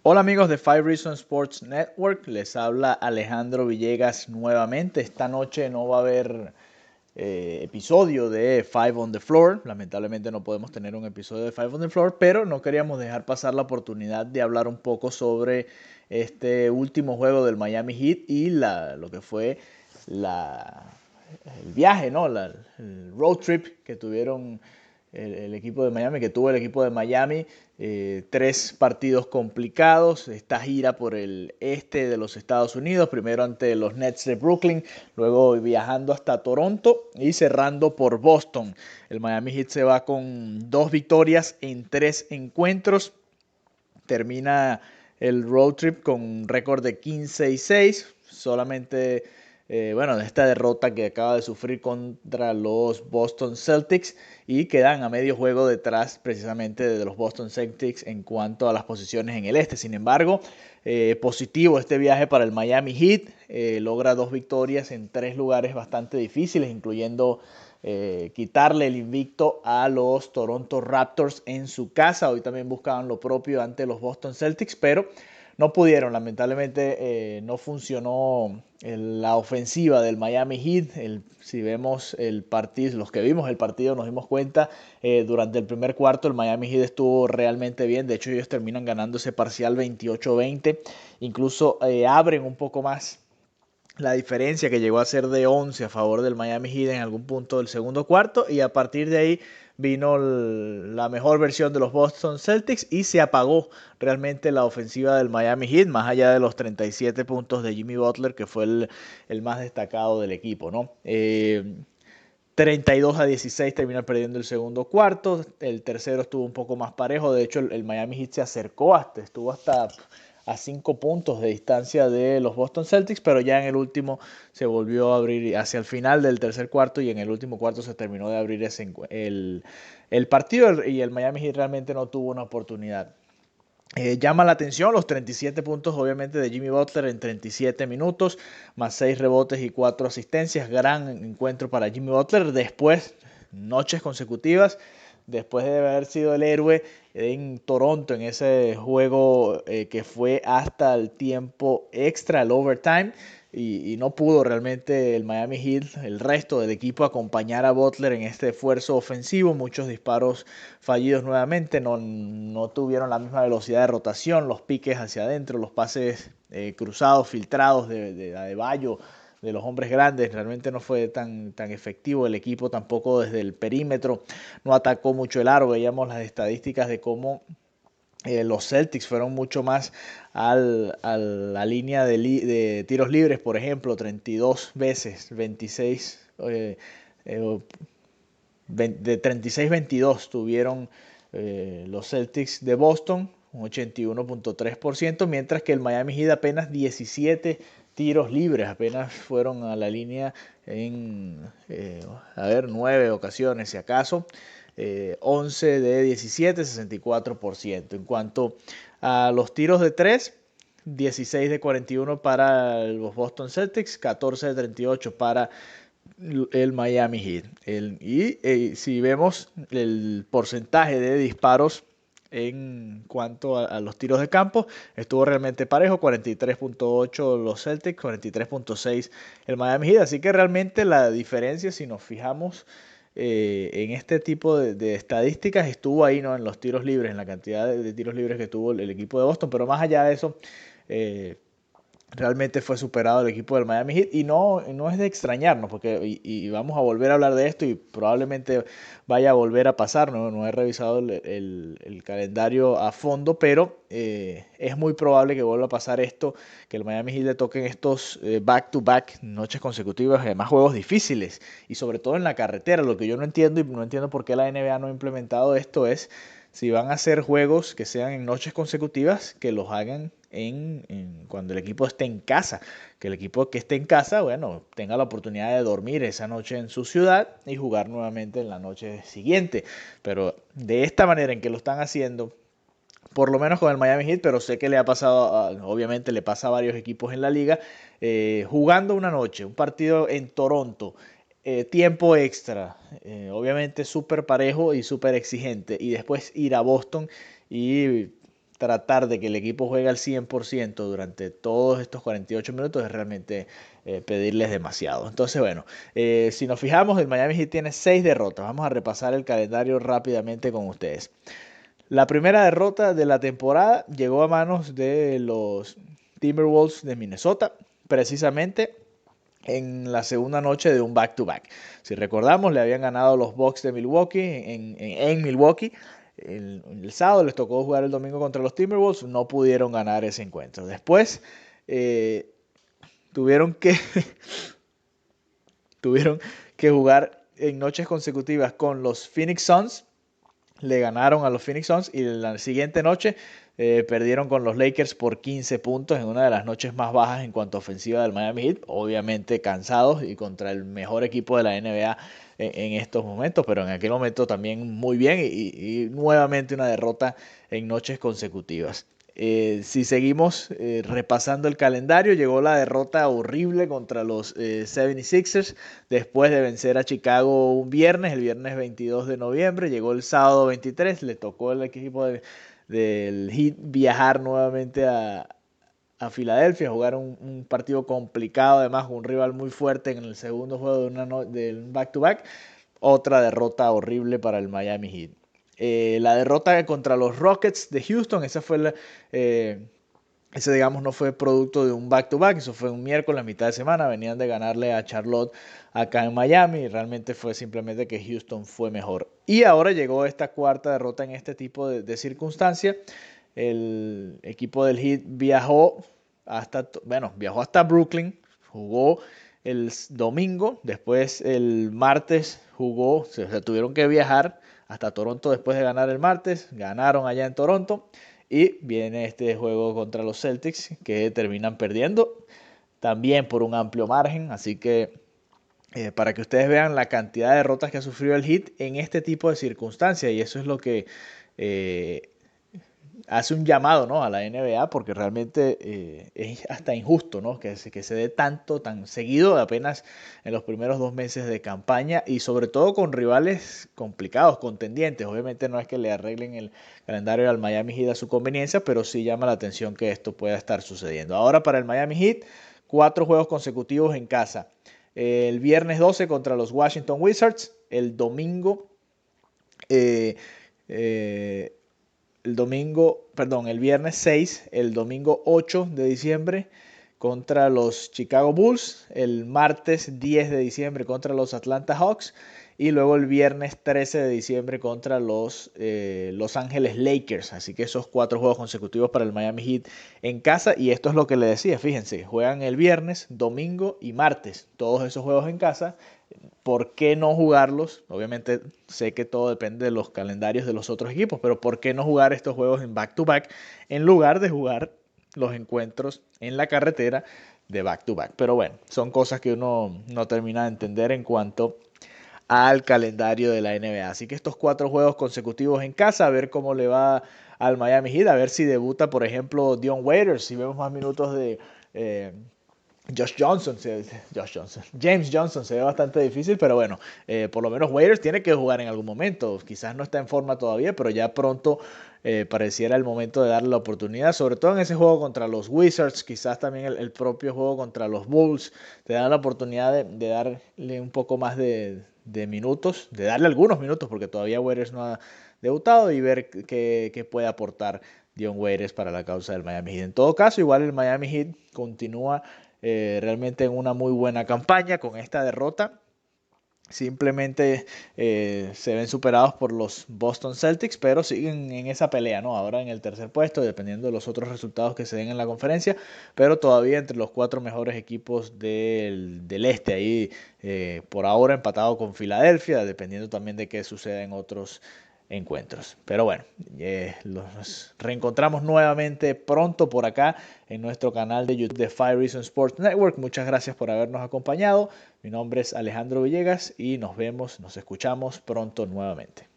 Hola amigos de Five Reasons Sports Network, les habla Alejandro Villegas nuevamente. Esta noche no va a haber episodio de Five on the Floor. Lamentablemente no podemos tener un episodio de Five on the Floor, pero no queríamos dejar pasar la oportunidad de hablar un poco sobre este último juego del Miami Heat y lo que fue la, el viaje, ¿no? El road trip que tuvieron el equipo de Miami, que tuvo el equipo de Miami. Tres partidos complicados, esta gira por el este de los Estados Unidos, primero ante los Nets de Brooklyn, luego viajando hasta Toronto y cerrando por Boston. El Miami Heat se va con 2 victorias en 3 encuentros, termina el road trip con un récord de 15-6, solamente de esta derrota que acaba de sufrir contra los Boston Celtics, y quedan a medio juego detrás precisamente de los Boston Celtics en cuanto a las posiciones en el este. Sin embargo, positivo este viaje para el Miami Heat, logra 2 victorias en 3 lugares bastante difíciles, incluyendo quitarle el invicto a los Toronto Raptors en su casa. Hoy también buscaban lo propio ante los Boston Celtics, pero no pudieron. Lamentablemente no funcionó la ofensiva del Miami Heat. Si vemos el partido, los que vimos el partido nos dimos cuenta, durante el primer cuarto el Miami Heat estuvo realmente bien. De hecho, ellos terminan ganando ese parcial 28-20. Incluso abren un poco más la diferencia, que llegó a ser de 11 a favor del Miami Heat en algún punto del segundo cuarto, y a partir de ahí vino la mejor versión de los Boston Celtics y se apagó realmente la ofensiva del Miami Heat, más allá de los 37 puntos de Jimmy Butler, que fue el más destacado del equipo, ¿no? 32-16 termina perdiendo el segundo cuarto. El tercero estuvo un poco más parejo. De hecho, el Miami Heat se acercó estuvo hasta a 5 puntos de distancia de los Boston Celtics, pero ya en el último se volvió a abrir hacia el final del tercer cuarto, y en el último cuarto se terminó de abrir el partido, y el Miami Heat realmente no tuvo una oportunidad. Llama la atención los 37 puntos obviamente de Jimmy Butler en 37 minutos, más 6 rebotes y 4 asistencias. Gran encuentro para Jimmy Butler después, noches consecutivas, después de haber sido el héroe en Toronto en ese juego que fue hasta el tiempo extra, el overtime. Y no pudo realmente el Miami Heat, el resto del equipo, acompañar a Butler en este esfuerzo ofensivo. Muchos disparos fallidos nuevamente, no tuvieron la misma velocidad de rotación, los piques hacia adentro, los pases cruzados, filtrados de Adebayo, de los hombres grandes, realmente no fue tan efectivo. El equipo tampoco desde el perímetro no atacó mucho el aro. Veíamos las estadísticas de cómo los Celtics fueron mucho más a la línea de tiros libres, por ejemplo, 32 veces, 26, de 36-22 tuvieron los Celtics de Boston, un 81.3%, mientras que el Miami Heat apenas 17 tiros libres, apenas fueron a la línea en, 9 ocasiones, si acaso. 11 de 17, 64%. En cuanto a los tiros de 3, 16 de 41 para los Boston Celtics, 14 de 38 para el Miami Heat. Si vemos el porcentaje de disparos en cuanto a los tiros de campo, estuvo realmente parejo: 43.8 los Celtics, 43.6 el Miami Heat. Así que realmente la diferencia, si nos fijamos en este tipo de estadísticas, estuvo ahí, ¿no? En los tiros libres, en la cantidad de tiros libres que tuvo el equipo de Boston. Pero más allá de eso, realmente fue superado el equipo del Miami Heat, y no es de extrañarnos, porque y vamos a volver a hablar de esto y probablemente vaya a volver a pasar. No he revisado el calendario a fondo, pero es muy probable que vuelva a pasar esto, que el Miami Heat le toquen estos back-to-back, noches consecutivas, además juegos difíciles, y sobre todo en la carretera. Lo que yo no entiendo, y no entiendo por qué la NBA no ha implementado esto, es si van a hacer juegos que sean en noches consecutivas, que los hagan cuando el equipo esté en casa. Que el equipo que esté en casa, bueno, tenga la oportunidad de dormir esa noche en su ciudad y jugar nuevamente en la noche siguiente. Pero de esta manera en que lo están haciendo, por lo menos con el Miami Heat, pero sé que le ha pasado, obviamente le pasa a varios equipos en la liga, jugando una noche, un partido en Toronto, tiempo extra, obviamente súper parejo y súper exigente, y después ir a Boston y tratar de que el equipo juegue al 100% durante todos estos 48 minutos es realmente pedirles demasiado. Entonces, bueno, si nos fijamos, el Miami Heat tiene 6 derrotas. Vamos a repasar el calendario rápidamente con ustedes. La primera derrota de la temporada llegó a manos de los Timberwolves de Minnesota, precisamente en la segunda noche de un back-to-back. Si recordamos, le habían ganado los Bucks de Milwaukee en Milwaukee. El sábado les tocó jugar el domingo contra los Timberwolves, no pudieron ganar ese encuentro. Después tuvieron que tuvieron que jugar en noches consecutivas con los Phoenix Suns. Le ganaron a los Phoenix Suns y la siguiente noche perdieron con los Lakers por 15 puntos en una de las noches más bajas en cuanto a ofensiva del Miami Heat. Obviamente cansados y contra el mejor equipo de la NBA en estos momentos, pero en aquel momento también muy bien y nuevamente una derrota en noches consecutivas. Si seguimos repasando el calendario, llegó la derrota horrible contra los 76ers después de vencer a Chicago un viernes, el viernes 22 de noviembre. Llegó el sábado 23, le tocó al equipo del Heat viajar nuevamente a Filadelfia, jugar un partido complicado, además con un rival muy fuerte en el segundo juego de un back-to-back. Otra derrota horrible para el Miami Heat. La derrota contra los Rockets de Houston, ese digamos no fue producto de un back-to-back, eso fue un miércoles, a mitad de semana, venían de ganarle a Charlotte acá en Miami y realmente fue simplemente que Houston fue mejor. Y ahora llegó esta cuarta derrota en este tipo de circunstancias. El equipo del Heat viajó hasta Brooklyn, jugó el domingo, después el martes jugó, o sea, tuvieron que viajar hasta Toronto después de ganar el martes, ganaron allá en Toronto y viene este juego contra los Celtics que terminan perdiendo también por un amplio margen, así que para que ustedes vean la cantidad de derrotas que ha sufrido el Heat en este tipo de circunstancias y eso es lo que hace un llamado, ¿no?, a la NBA porque realmente es hasta injusto, ¿no?, que se dé tanto, tan seguido apenas en los primeros 2 meses de campaña y sobre todo con rivales complicados, contendientes. Obviamente no es que le arreglen el calendario al Miami Heat a su conveniencia, pero sí llama la atención que esto pueda estar sucediendo. Ahora para el Miami Heat, 4 juegos consecutivos en casa. El viernes 12 contra los Washington Wizards, el domingo el viernes 6, el domingo 8 de diciembre contra los Chicago Bulls, el martes 10 de diciembre contra los Atlanta Hawks y luego el viernes 13 de diciembre contra los Los Ángeles Lakers. Así que esos 4 juegos consecutivos para el Miami Heat en casa y esto es lo que le decía, fíjense, juegan el viernes, domingo y martes, todos esos juegos en casa. ¿Por qué no jugarlos? Obviamente sé que todo depende de los calendarios de los otros equipos, pero ¿por qué no jugar estos juegos en back-to-back en lugar de jugar los encuentros en la carretera de back-to-back? Pero bueno, son cosas que uno no termina de entender en cuanto al calendario de la NBA. Así que estos 4 juegos consecutivos en casa, a ver cómo le va al Miami Heat, a ver si debuta, por ejemplo, Dion Waiters, si vemos más minutos de James Johnson se ve bastante difícil, pero bueno, por lo menos Waiters tiene que jugar en algún momento. Quizás no está en forma todavía, pero ya pronto pareciera el momento de darle la oportunidad, sobre todo en ese juego contra los Wizards, quizás también el propio juego contra los Bulls, te dan la oportunidad de darle un poco más de minutos, de darle algunos minutos, porque todavía Waiters no ha debutado y ver qué puede aportar Dion Waiters para la causa del Miami Heat. En todo caso, igual el Miami Heat continúa realmente en una muy buena campaña con esta derrota. Simplemente se ven superados por los Boston Celtics, pero siguen en esa pelea, ¿no? Ahora en el tercer puesto, dependiendo de los otros resultados que se den en la conferencia, pero todavía entre los 4 mejores equipos del este, ahí por ahora empatado con Filadelfia, dependiendo también de qué suceda en otros encuentros. Pero bueno, los reencontramos nuevamente pronto por acá en nuestro canal de YouTube de Five Reasons Sports Network. Muchas gracias por habernos acompañado. Mi nombre es Alejandro Villegas y nos escuchamos pronto nuevamente.